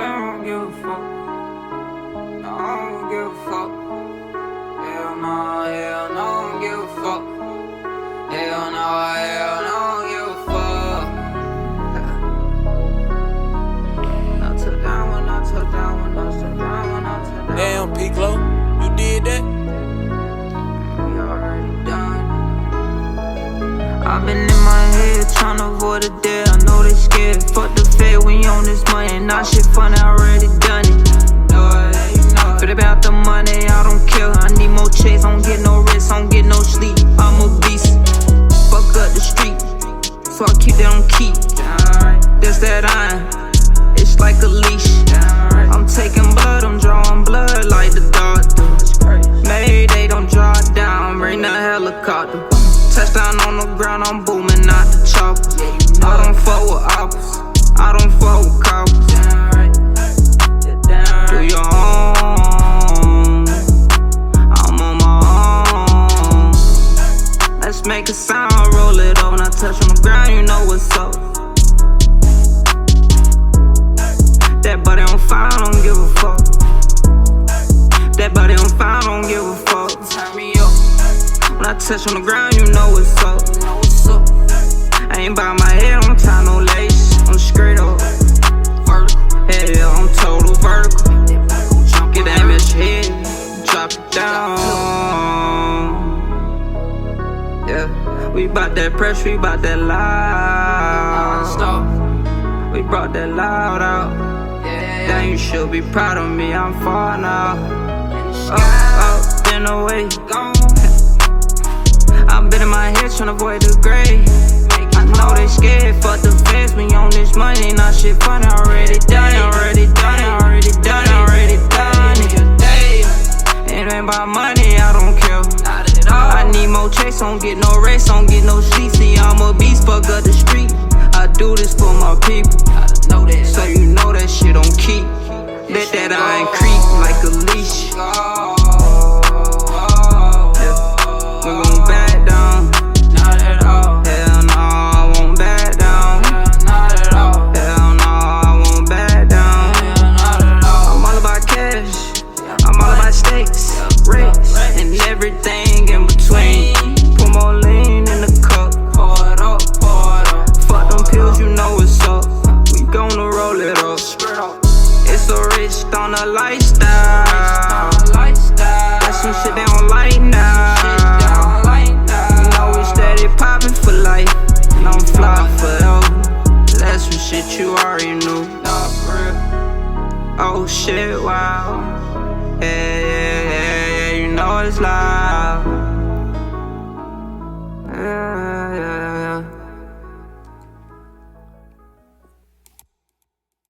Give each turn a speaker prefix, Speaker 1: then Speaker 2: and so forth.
Speaker 1: don't give a fuck. No, I don't give a fuck. Hell no, I don't give a fuck. Hell no, I don't give a fuck. Not till down when I took down when I took down when I took down.
Speaker 2: Damn, Piccolo, you did that?
Speaker 1: We already done. I've been in my head tryna avoid a day. I know they scared. Fuck the fed, we on this money. Not shit fun, I already done it. But about the money, I don't care. I need more checks, I don't get no rest, I don't get no sleep. I'm a beast. Fuck up the street, so I keep that on key. That's that iron, it's like a leash. I'm taking blood, I'm drawing blood like the doctor. Mayday, don't draw it down, bring the helicopter. Touchdown on the ground, I'm booming out the chopper. I don't fuck with oppers, I don't fuck with coppers. Do your own, I'm on my own. Let's make a sound, roll it up. When I touch on the ground, you know what's up. That body on fire, I don't give a fuck. That body on fire, I don't give a fuck. Turn me up. When I touch on the ground, you know what's up. I ain't by my head, I don't tie no lace. I'm straight up vertical. Hell, I'm total vertical. Get that bitch head, drop it down. Yeah, we bout that pressure, we bout that loud. We brought that loud out. Damn, you should be proud of me, I'm far now. Up, then away. I've been in my head tryna avoid the grave. I know they scared, fuck the feds, we on this money, not shit funny. Already done it, already done it, already done it, already done it. It ain't about money, I don't care. I need more checks, don't get no rest, don't get no sleep. See, I'm a beast, fuck up the street. I do this for my people, so you know that shit don't keep. Let that iron creep like a leash. Yeah, we gon' back down. Not at all. Hell no, I won't back down. Not at all. Hell no, I won't back down. Not at all. I'm all about cash. I'm all about stakes, rates, and everything in between. Put more lean in the cup. Pour it up, pour it up. Fuck them pills, you know what's up. We gonna roll it up. It's so rich on a lifestyle. That's some shit they don't like now. You know we steady poppin' for life, and I'm fly forever. That's some shit you already knew. Oh shit, wow. Yeah, you know it's live.